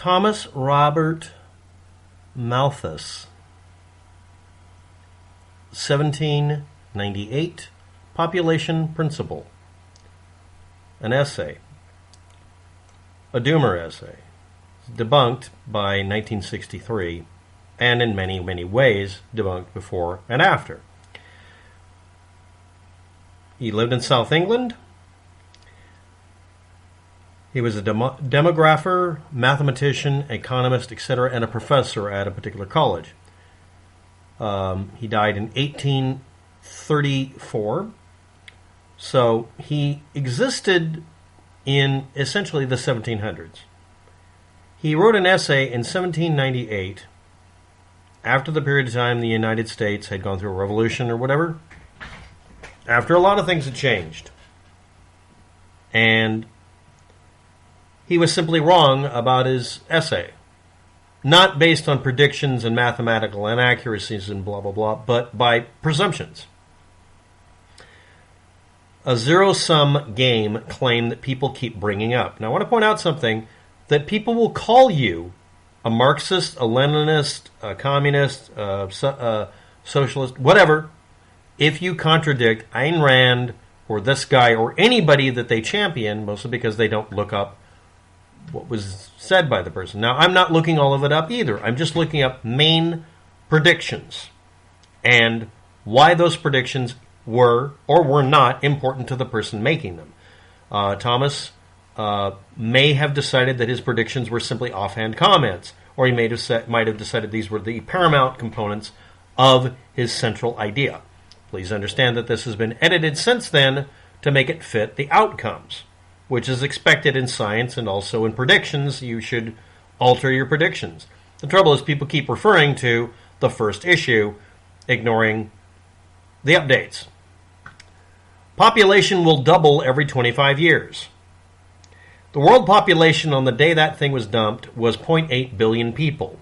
Thomas Robert Malthus, 1798, Population Principle. An essay, a doomer essay, debunked by 1963, and in many, many ways debunked before and after. He lived in South England. He was a demographer, mathematician, economist, etc., and a professor at a particular college. He died in 1834. So he existed in essentially the 1700s. He wrote an essay in 1798, after the period of time the United States had gone through a revolution or whatever, after a lot of things had changed. And he was simply wrong about his essay. Not based on predictions and mathematical inaccuracies and blah, blah, blah, but by presumptions. A zero-sum game claim that people keep bringing up. Now, I want to point out something, that people will call you a Marxist, a Leninist, a communist, a socialist, whatever, if you contradict Ayn Rand or this guy or anybody that they champion, mostly because they don't look up what was said by the person. Now, I'm not looking all of it up either. I'm just looking up main predictions and why those predictions were or were not important to the person making them. Thomas may have decided that his predictions were simply offhand comments, or he might have decided these were the paramount components of his central idea. Please understand that this has been edited since then to make it fit the outcomes, which is expected in science, and also in predictions. You should alter your predictions. The trouble is people keep referring to the first issue, ignoring the updates. Population will double every 25 years. The world population on the day that thing was dumped was 0.8 billion people.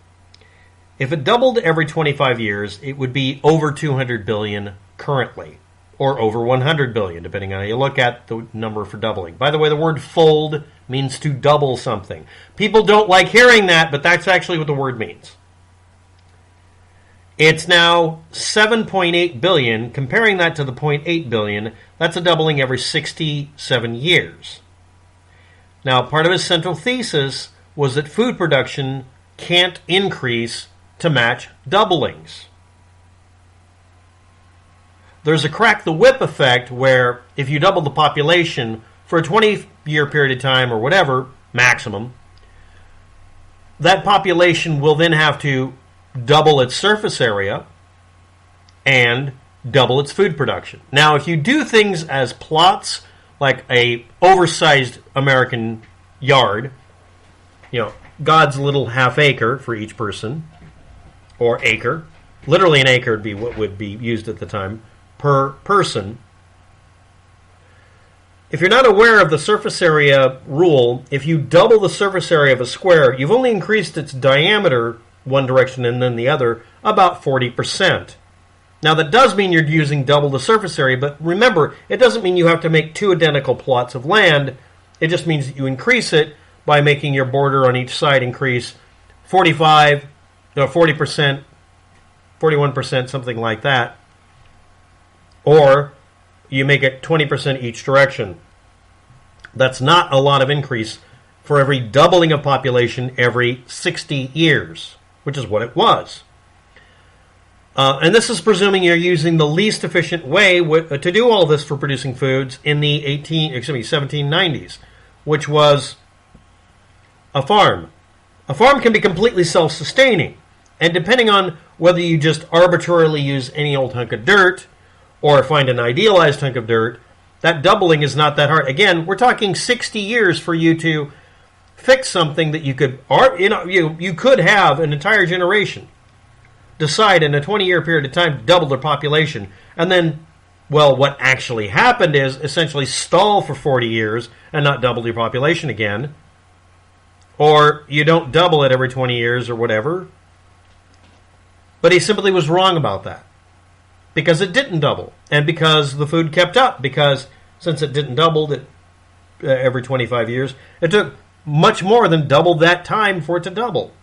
If it doubled every 25 years, it would be over 200 billion currently, or over 100 billion, depending on how you look at the number for doubling. By the way, the word fold means to double something. People don't like hearing that, but that's actually what the word means. It's now 7.8 billion. Comparing that to the 0.8 billion, that's a doubling every 67 years. Now, part of his central thesis was that food production can't increase to match doublings. There's a crack the whip effect where if you double the population for a 20-year period of time or whatever, maximum, that population will then have to double its surface area and double its food production. Now, if you do things as plots, like a oversized American yard, God's little half acre for each person, or acre, literally an acre would be what would be used at the time, per person. If you're not aware of the surface area rule, if you double the surface area of a square, you've only increased its diameter one direction and then the other about 40%. Now, that does mean you're using double the surface area, but remember, it doesn't mean you have to make two identical plots of land. It just means that you increase it by making your border on each side increase 40%, 41%, something like that. Or you make it 20% each direction. That's not a lot of increase for every doubling of population every 60 years, which is what it was. And this is presuming you're using the least efficient way to do all this for producing foods in the 1790s, which was a farm. A farm can be completely self-sustaining, and depending on whether you just arbitrarily use any old hunk of dirt or find an idealized hunk of dirt, that doubling is not that hard. Again, we're talking 60 years for you to fix something that you could, you could have an entire generation decide in a 20-year period of time to double their population, and then, well, what actually happened is essentially stall for 40 years and not double your population again, or you don't double it every 20 years or whatever. But he simply was wrong about that, because it didn't double, and because the food kept up, because since it didn't double every 25 years, it took much more than double that time for it to double.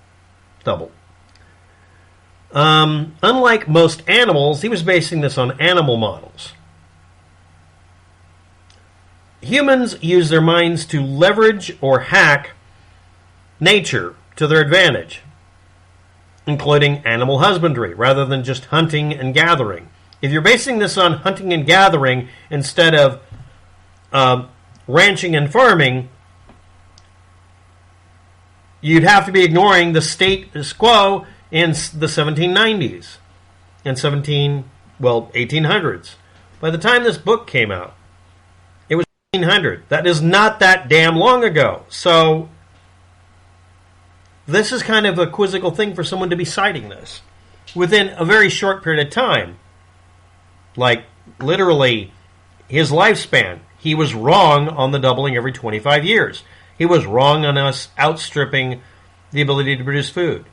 Unlike most animals, he was basing this on animal models. Humans use their minds to leverage or hack nature to their advantage, including animal husbandry, rather than just hunting and gathering. If you're basing this on hunting and gathering instead of ranching and farming, you'd have to be ignoring the status quo in the 1790s and 1800s. By the time this book came out, it was 1800. That is not that damn long ago. So this is kind of a quizzical thing for someone to be citing this within a very short period of time. Like, literally, his lifespan. He was wrong on the doubling every 25 years. He was wrong on us outstripping the ability to produce food.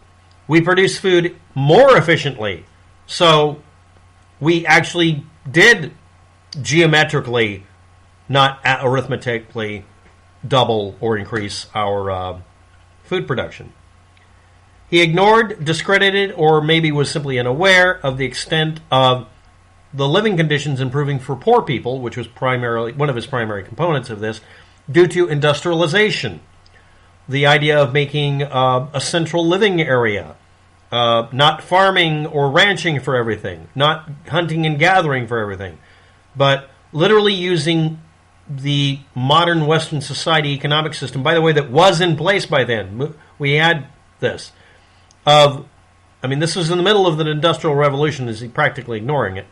We produce food more efficiently. So we actually did geometrically, not arithmetically, double or increase our food production. He ignored, discredited, or maybe was simply unaware of the extent of the living conditions improving for poor people, which was primarily one of his primary components of this, due to industrialization. The idea of making a central living area, not farming or ranching for everything, not hunting and gathering for everything, but literally using the modern Western society economic system, by the way, that was in place by then. We had this. This was in the middle of the Industrial Revolution, is he practically ignoring it.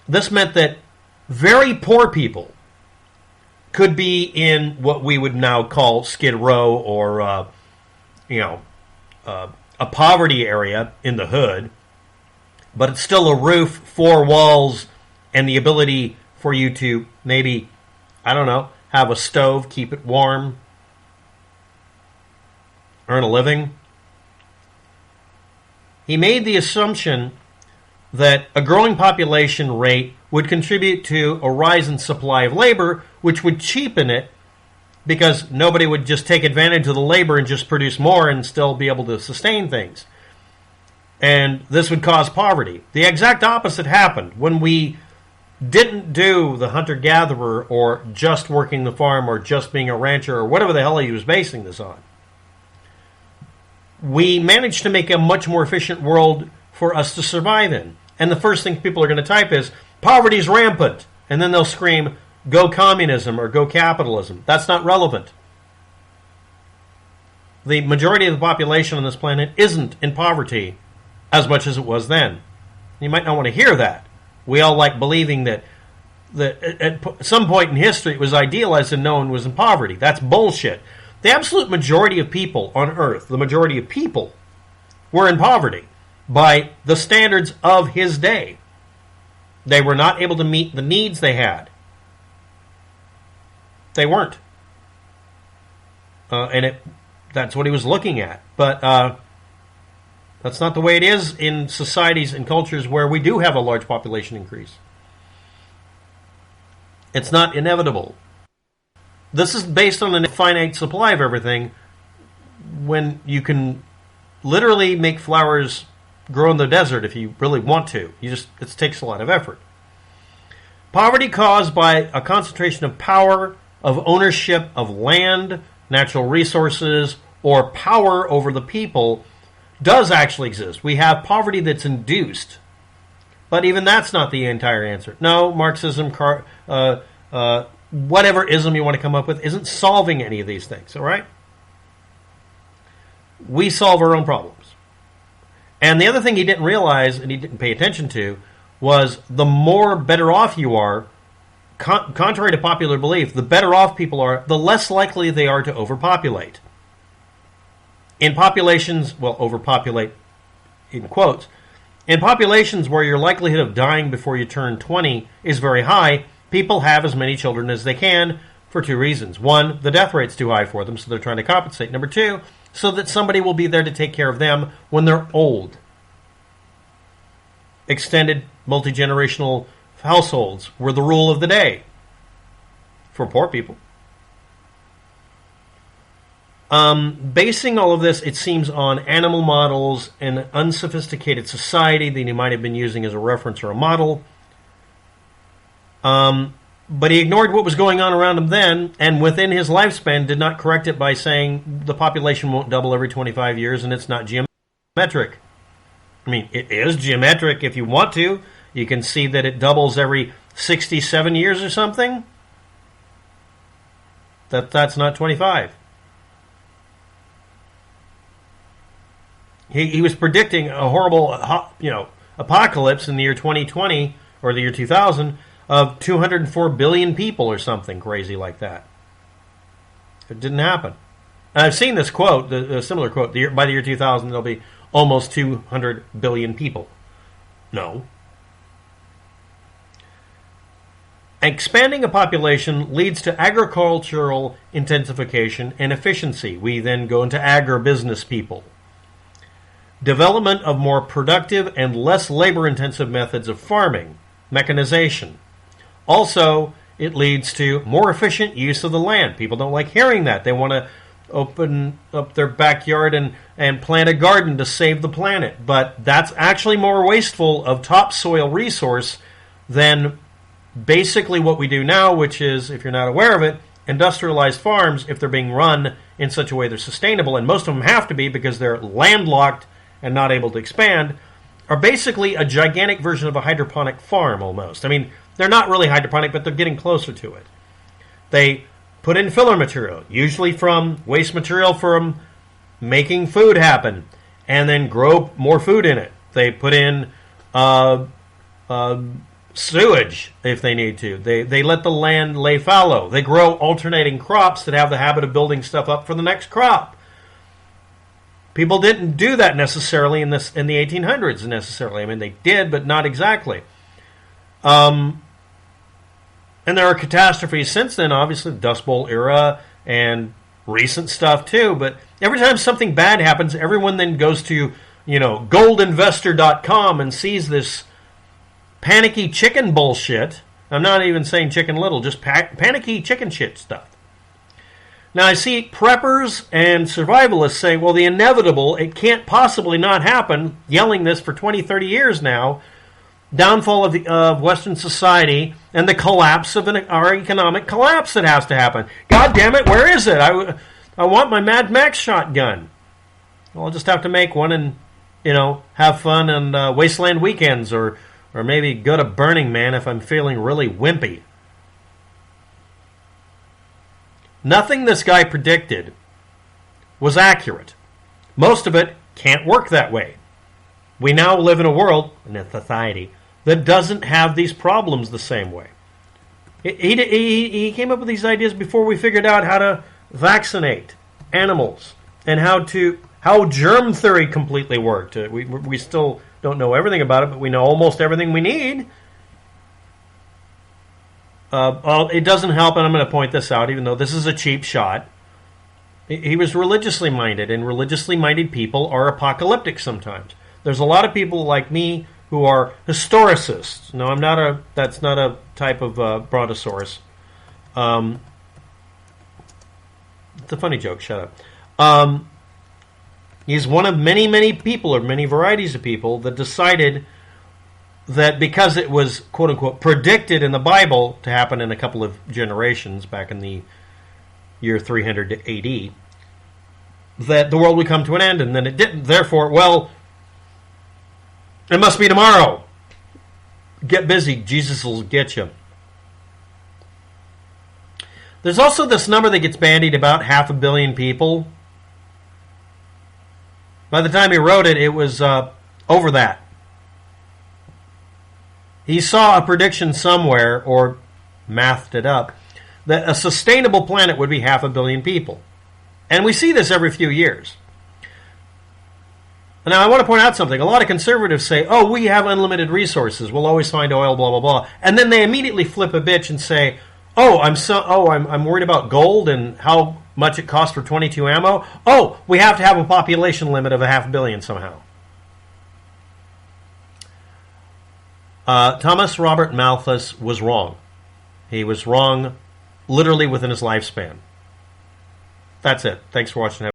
This meant that very poor people could be in what we would now call Skid Row or, a poverty area in the hood, but it's still a roof, four walls, and the ability for you to maybe, have a stove, keep it warm, earn a living. He made the assumption that a growing population rate would contribute to a rise in supply of labor, which would cheapen it because nobody would just take advantage of the labor and just produce more and still be able to sustain things. And this would cause poverty. The exact opposite happened. When we didn't do the hunter-gatherer or just working the farm or just being a rancher or whatever the hell he was basing this on, we managed to make a much more efficient world for us to survive in. And the first thing people are going to type is, poverty's rampant. And then they'll scream, go communism or go capitalism. That's not relevant. The majority of the population on this planet isn't in poverty as much as it was then. You might not want to hear that. We all like believing that at some point in history it was idealized and no one was in poverty. That's bullshit. The absolute majority of people on Earth, the majority of people, were in poverty by the standards of his day. They were not able to meet the needs they had. They weren't. That's what he was looking at. But that's not the way it is in societies and cultures where we do have a large population increase. It's not inevitable. This is based on a finite supply of everything when you can literally make flowers grow in the desert if you really want to. It takes a lot of effort. Poverty caused by a concentration of power, of ownership of land, natural resources, or power over the people does actually exist. We have poverty that's induced. But even that's not the entire answer. No, Marxism, whatever ism you want to come up with, isn't solving any of these things, all right? We solve our own problems. And the other thing he didn't realize, and he didn't pay attention to, was the more better off you are, contrary to popular belief, the better off people are, the less likely they are to overpopulate. In populations, overpopulate in quotes, in populations where your likelihood of dying before you turn 20 is very high, people have as many children as they can for two reasons. One, the death rate's too high for them, so they're trying to compensate. Number two, so that somebody will be there to take care of them when they're old. Extended multi-generational households were the rule of the day for poor people. Basing all of this, it seems, on animal models and an unsophisticated society that he might have been using as a reference or a model. But he ignored what was going on around him then, and within his lifespan did not correct it by saying the population won't double every 25 years and it's not geometric. I mean, it is geometric if you want to. You can see that it doubles every 67 years or something. That's not 25. He was predicting a horrible, apocalypse in the year 2020 or the year 2000 of 204 billion people or something crazy like that. It didn't happen. And I've seen this quote, a similar quote. By the year 2000, there'll be almost 200 billion people. No. Expanding a population leads to agricultural intensification and efficiency. We then go into agribusiness people. Development of more productive and less labor-intensive methods of farming. Mechanization. Also, it leads to more efficient use of the land. People don't like hearing that. They want to open up their backyard and plant a garden to save the planet. But that's actually more wasteful of topsoil resource than basically what we do now, which is, if you're not aware of it, industrialized farms, if they're being run in such a way they're sustainable, and most of them have to be because they're landlocked and not able to expand, are basically a gigantic version of a hydroponic farm almost. I mean, they're not really hydroponic, but they're getting closer to it. They put in filler material, usually from waste material from making food happen, and then grow more food in it. They put in sewage if they need to. They let the land lay fallow. They grow alternating crops that have the habit of building stuff up for the next crop. People didn't do that necessarily in the 1800s necessarily. I mean, they did, but not exactly. And there are catastrophes since then, obviously, the Dust Bowl era and recent stuff too. But every time something bad happens, everyone then goes to, goldinvestor.com and sees this panicky chicken bullshit. I'm not even saying Chicken Little, just panicky chicken shit stuff. Now, I see preppers and survivalists say, well, the inevitable, it can't possibly not happen, yelling this for 20, 30 years now, downfall of Western society and the collapse of our economic collapse that has to happen. God damn it, where is it? I want my Mad Max shotgun. Well, I'll just have to make one and, have fun on Wasteland weekends or maybe go to Burning Man if I'm feeling really wimpy. Nothing this guy predicted was accurate. Most of it can't work that way. We now live in a world, in a society, that doesn't have these problems the same way. He came up with these ideas before we figured out how to vaccinate animals and how germ theory completely worked. We still don't know everything about it, but we know almost everything we need. It doesn't help, and I'm going to point this out, even though this is a cheap shot. He was religiously minded, and religiously minded people are apocalyptic sometimes. There's a lot of people like me who are historicists. No, that's not a type of brontosaurus. It's a funny joke, shut up. He's one of many, many people, or many varieties of people, that decided that because it was, quote-unquote, predicted in the Bible to happen in a couple of generations back in the year 300 AD, that the world would come to an end, and then it didn't. Therefore, well, it must be tomorrow. Get busy. Jesus will get you. There's also this number that gets bandied about, 500 million people. By the time he wrote it, it was over that. He saw a prediction somewhere, or mathed it up, that a sustainable planet would be 500 million people. And we see this every few years. Now, I want to point out something. A lot of conservatives say, oh, we have unlimited resources. We'll always find oil, blah, blah, blah. And then they immediately flip a bitch and say, I'm worried about gold and how much it costs for 22 ammo. Oh, we have to have a population limit of 500 million somehow. Thomas Robert Malthus was wrong. He was wrong literally within his lifespan. That's it. Thanks for watching.